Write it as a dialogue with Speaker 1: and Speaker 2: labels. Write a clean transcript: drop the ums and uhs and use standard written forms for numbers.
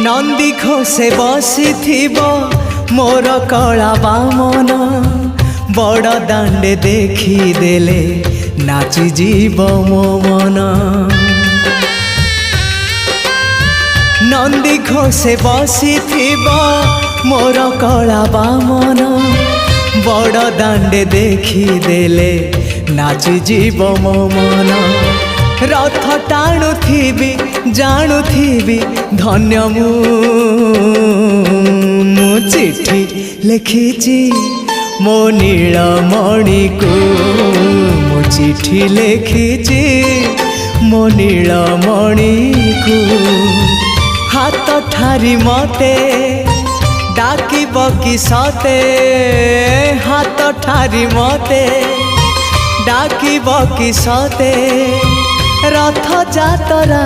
Speaker 1: नंदी घोषे बसी मोर कला बामन बड़ दांडे देखी देले नाची जीव मो मन। नंदी घोषे बसी मोर कला बामन बड़ दांडे देखी देले नाची जीव मो मन। रथ टाणुथिबी जाणुथिबी धन्य मु चिट्ठी लिखिची मो नीलमणि को मु चिट्ठी लिखिची मो नीलमणि को। हाथ ठारी मते डाकिब कि सते हाथ ठारी मते डाकिब कि सते रथ जातरा।